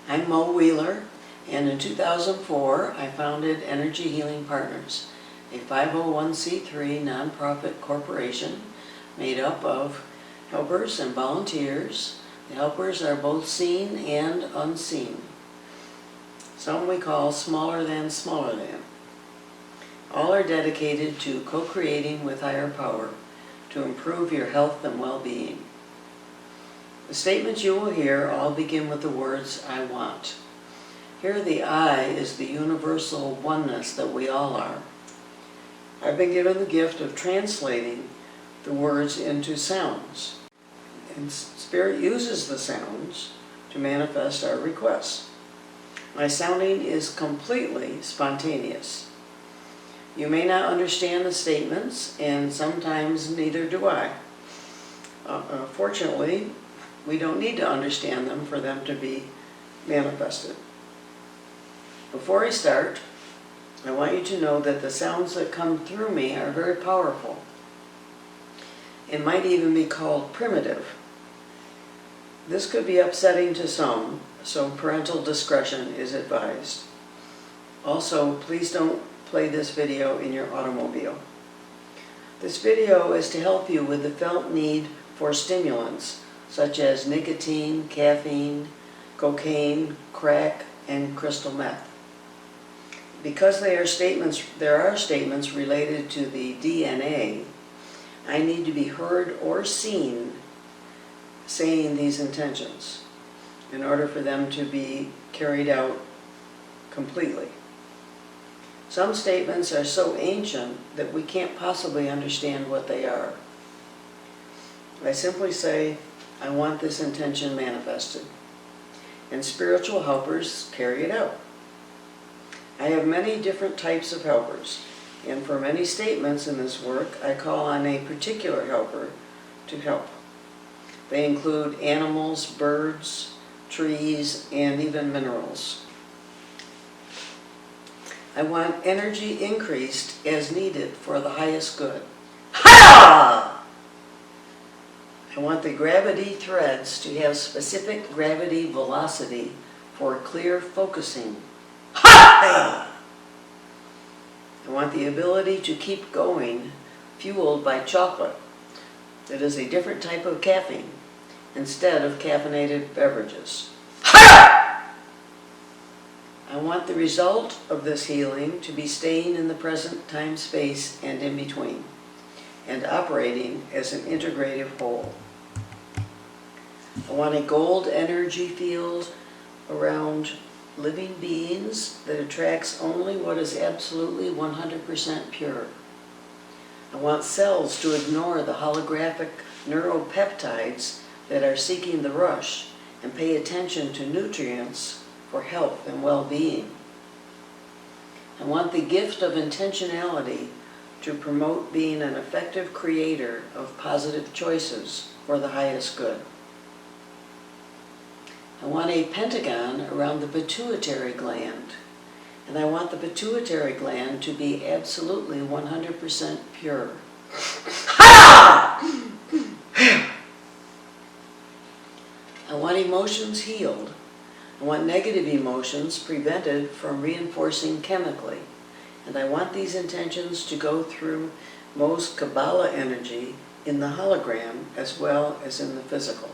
I'm Mo Wheeler, and in 2004 I founded Energy Healing Partners, a 501c3 nonprofit corporation made up of helpers and volunteers. The helpers are both seen and unseen. Some we call smaller than. All are dedicated to co-creating with higher power to improve your health and well-being. The statements you will hear all begin with the words, I want. Here the I is the universal oneness that we all are. I've been given the gift of translating the words into sounds, and Spirit uses the sounds to manifest our requests. My sounding is completely spontaneous. You may not understand the statements, and sometimes neither do I. Fortunately, we don't need to understand them for them to be manifested. Before I start, I want you to know that the sounds that come through me are very powerful. It might even be called primitive. This could be upsetting to some, so parental discretion is advised. Also, please don't play this video in your automobile. This video is to help you with the felt need for stimulants such as nicotine, caffeine, cocaine, crack, and crystal meth. Because there are statements related to the DNA, I need to be heard or seen saying these intentions in order for them to be carried out completely. Some statements are so ancient that we can't possibly understand what they are. I simply say, I want this intention manifested, and spiritual helpers carry it out. I have many different types of helpers, and for many statements in this work, I call on a particular helper to help. They include animals, birds, trees, and even minerals. I want energy increased as needed for the highest good. Ha! I want the gravity threads to have specific gravity velocity for clear focusing. Ha! I want the ability to keep going, fueled by chocolate that is a different type of caffeine instead of caffeinated beverages. Ha! I want the result of this healing to be staying in the present time, space, and in between, and operating as an integrative whole. I want a gold energy field around living beings that attracts only what is absolutely 100% pure. I want cells to ignore the holographic neuropeptides that are seeking the rush and pay attention to nutrients for health and well-being. I want the gift of intentionality to promote being an effective creator of positive choices for the highest good. I want a pentagon around the pituitary gland, and I want the pituitary gland to be absolutely 100% pure. Ha! I want emotions healed. I want negative emotions prevented from reinforcing chemically, and I want these intentions to go through most Kabbalah energy in the hologram as well as in the physical.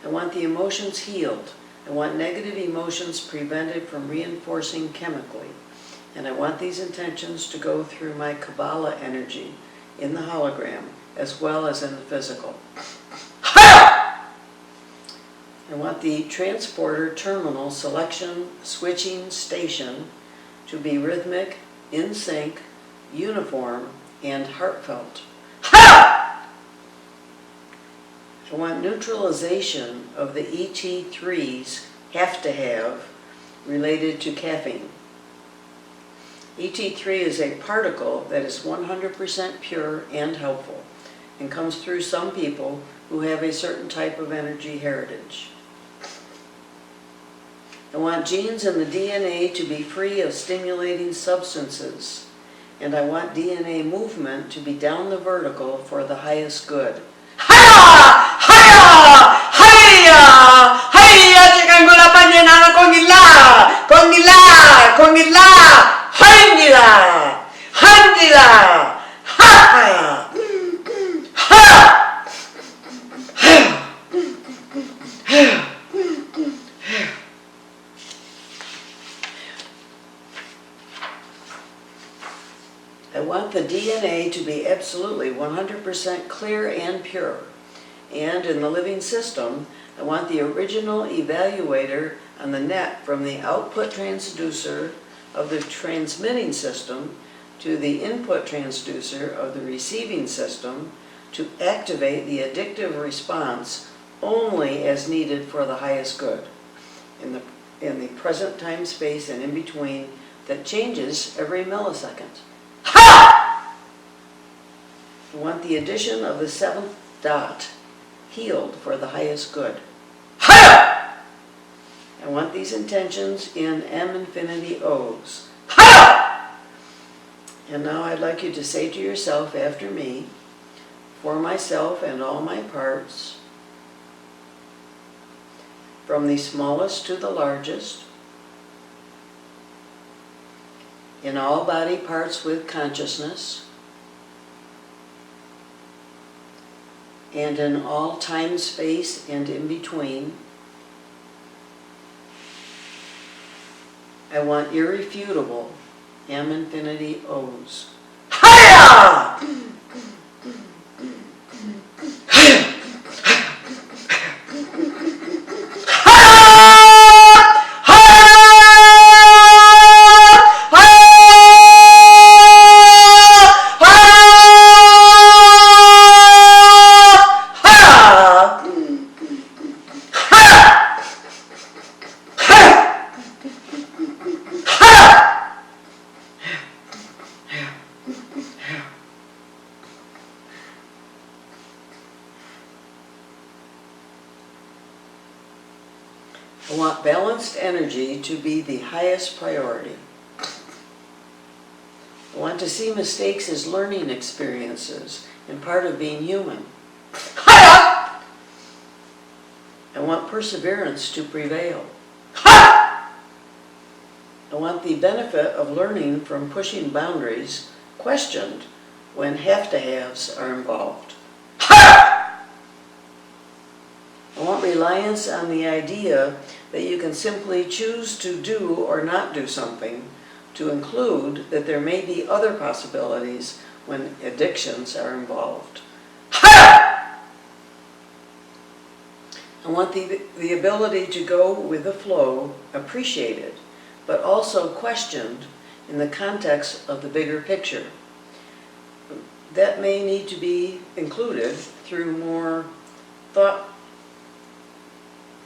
I want the emotions healed. I want negative emotions prevented from reinforcing chemically, and I want these intentions to go through my Kabbalah energy in the hologram as well as in the physical. Ha! I want the transporter terminal selection switching station to be rhythmic, in sync, uniform, and heartfelt. Ha! I want neutralization of the ET3's have to have related to caffeine. ET3 is a particle that is 100% pure and helpful and comes through some people who have a certain type of energy heritage. I want genes in the DNA to be free of stimulating substances, and I want DNA movement to be down the vertical for the highest good. Hiya! Hiya! Hiya! Hiya! Ayungulapanyana kongila, kongila, kongila, handila, handila, ha, ha, ha. I want the DNA to be absolutely 100% clear and pure. And in the living system, I want the original evaluator on the net from the output transducer of the transmitting system to the input transducer of the receiving system to activate the addictive response only as needed for the highest good in the present time, space, and in between that changes every millisecond. Ha! I want the addition of the seventh dot healed for the highest good. Ha! I want these intentions in M infinity O's. Ha! And now I'd like you to say to yourself after me, for myself and all my parts, from the smallest to the largest, in all body parts with consciousness, and in all time, space, and in between, I want irrefutable M infinity O's. Hiya! I want balanced energy to be the highest priority. I want to see mistakes as learning experiences and part of being human. I want perseverance to prevail. I want the benefit of learning from pushing boundaries questioned when have-to-haves are involved. I want reliance on the idea that you can simply choose to do or not do something, to include that there may be other possibilities when addictions are involved. I want the ability to go with the flow appreciated, but also questioned in the context of the bigger picture. That may need to be included through more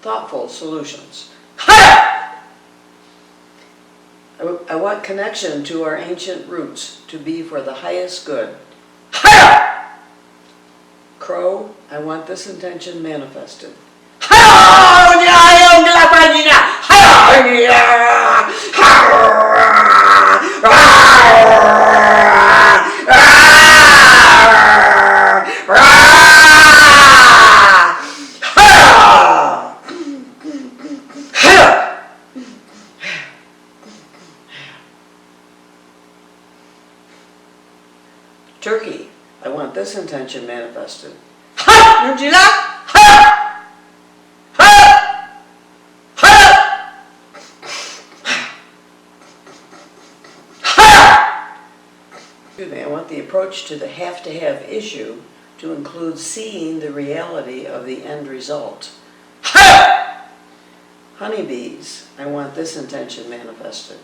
thoughtful solutions. I want connection to our ancient roots to be for the highest good. Crow, I want this intention manifested. Turkey, I want this intention manifested. Excuse me, I want the approach to the have-to-have issue to include seeing the reality of the end result. Honeybees, I want this intention manifested.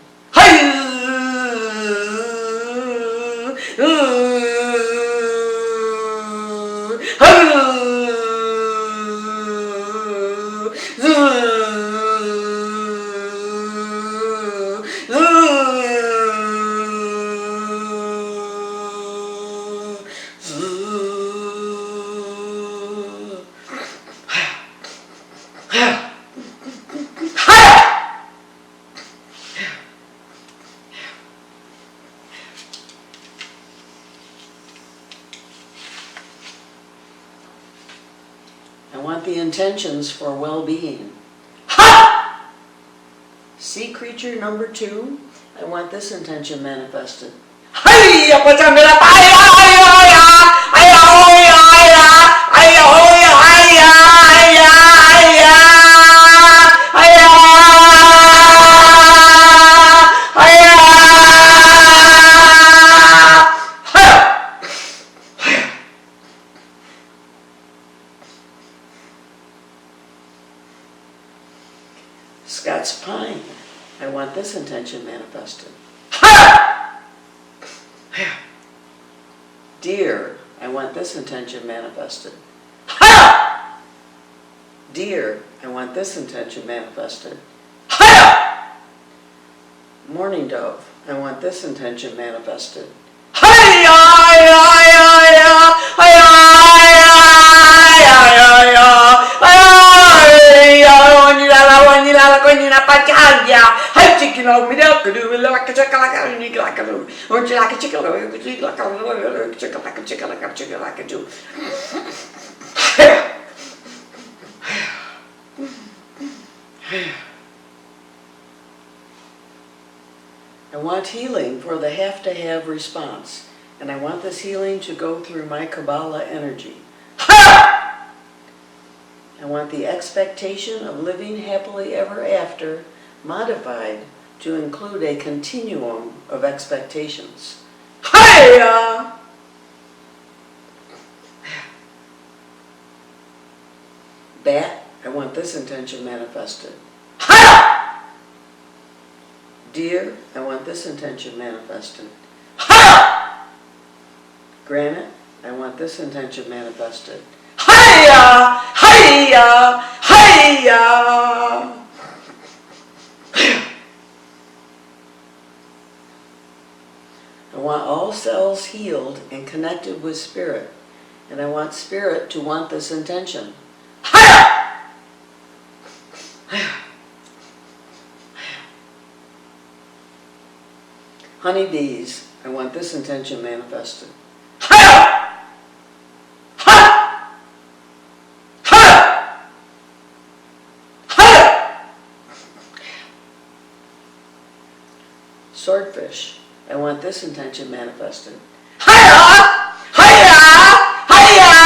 I want the intentions for well-being. Ha! Sea creature number 2, I want this intention manifested. Scott's pine, I want this intention manifested. Deer, I want this intention manifested. Deer, I want this intention manifested. Morning dove, I want this intention manifested. I want healing for the have-to-have response, and I want this healing to go through my Kabbalah energy. I want the expectation of living happily ever after modified to include a continuum of expectations. Hiya! Bat, I want this intention manifested. Hiya! Deer, I want this intention manifested. Hiya! Granite, I want this intention manifested. Hiya! Hiya! Hiya! I want all cells healed and connected with spirit, and I want spirit to want this intention. Hiya! Honeybees, I want this intention manifested. Hiya! Hiya! Hiya! Hiya! Swordfish, I want this intention manifested. Hiya! Hiya! Hiya!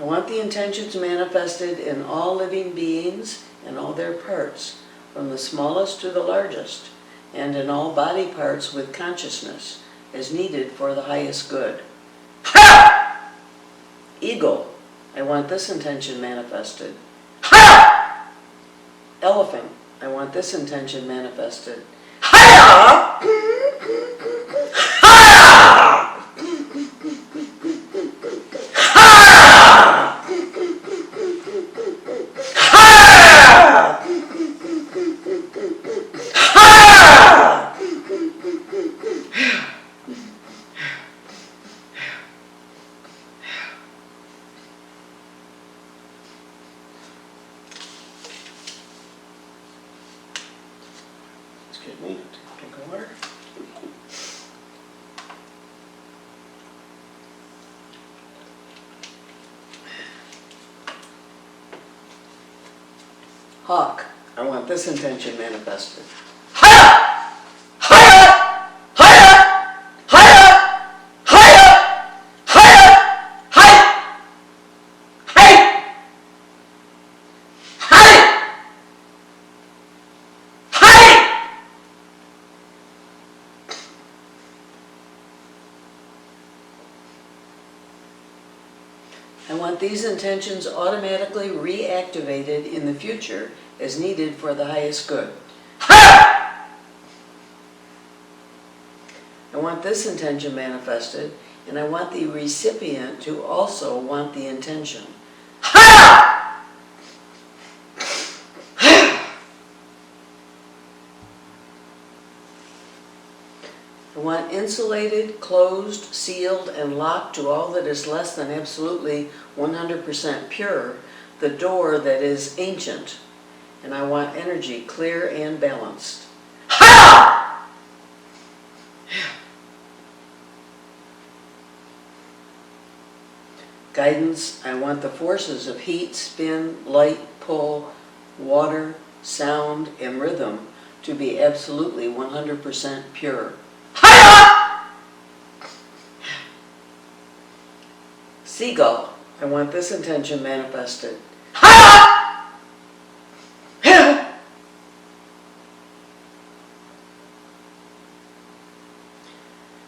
I want the intentions manifested in all living beings and all their parts, from the smallest to the largest, and in all body parts with consciousness, as needed for the highest good. Ha! Eagle, I want this intention manifested. Ha! Elephant, I want this intention manifested. Ha! Ha! Excuse me, drink of water. Hawk, I want this intention manifested. Hiya! Hiya! Hiya! Hiya! Hiya! Hiya! Hiya! Hiya! Hiya! Hiya! I want these intentions automatically reactivated in the future as needed for the highest good. Ha! I want this intention manifested, and I want the recipient to also want the intention. Ha! I want insulated, closed, sealed, and locked to all that is less than absolutely 100% pure, the door that is ancient. And I want energy clear and balanced. Ha! Guidance, I want the forces of heat, spin, light, pull, water, sound, and rhythm to be absolutely 100% pure. Hiya! Seagull, I want this intention manifested. Hiya!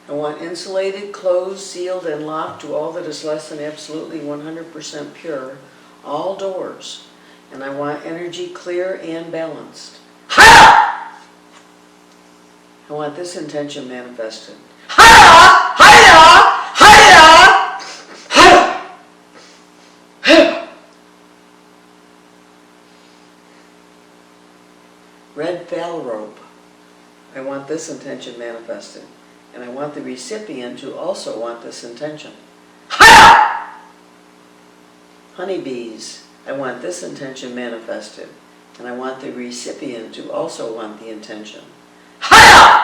I want insulated, closed, sealed, and locked to all that is less than absolutely 100% pure, all doors. And I want energy clear and balanced. Hiya! I want this intention manifested. Hiya! Hiya! Hiya! Hiya! Hiya! Red foul rope. I want this intention manifested. And I want the recipient to also want this intention. Hiya! Honeybees. I want this intention manifested. And I want the recipient to also want the intention. Hiya!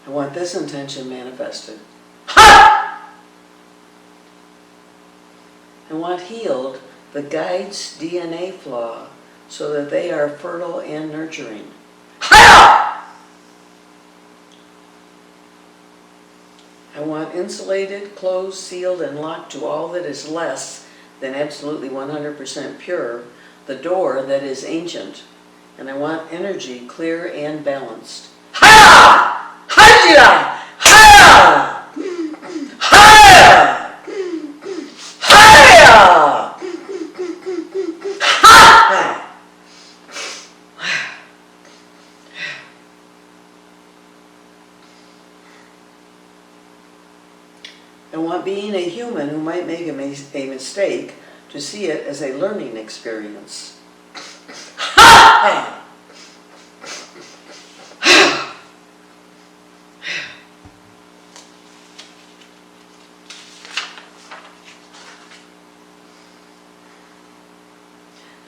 I want this intention manifested. Ha! I want healed the guide's DNA flaw so that they are fertile and nurturing. Ha! I want insulated, closed, sealed, and locked to all that is less than absolutely 100% pure, the door that is ancient. And I want energy clear and balanced. Ha! Hiya! Hiya! Hiya! Hiya! Ha! I want being a human who might make a mistake to see it as a learning experience. Ha!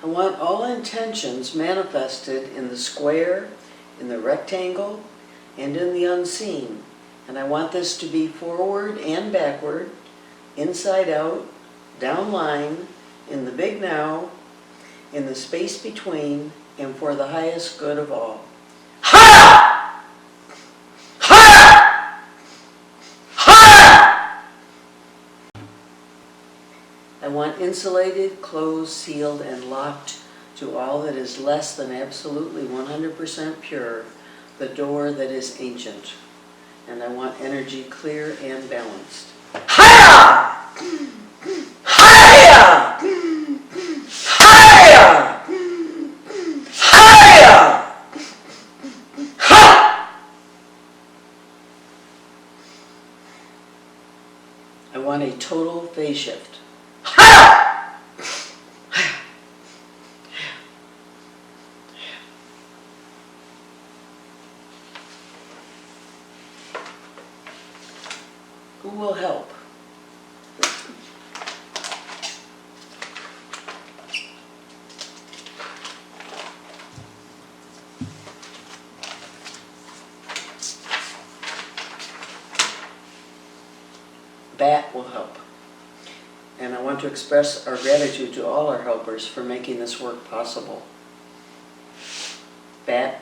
I want all intentions manifested in the square, in the rectangle, and in the unseen. And I want this to be forward and backward, inside out, down line, in the big now, in the space between, and for the highest good of all. Ha! Ha! Ha! I want insulated, closed, sealed, and locked to all that is less than absolutely 100% pure, the door that is ancient. And I want energy clear and balanced. Hiya! Hiya! Hiya! Hiya! Ha! I want a total phase shift. Hiya! Who will help? Bat will help. And I want to express our gratitude to all our helpers for making this work possible. Bat.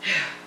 Yeah.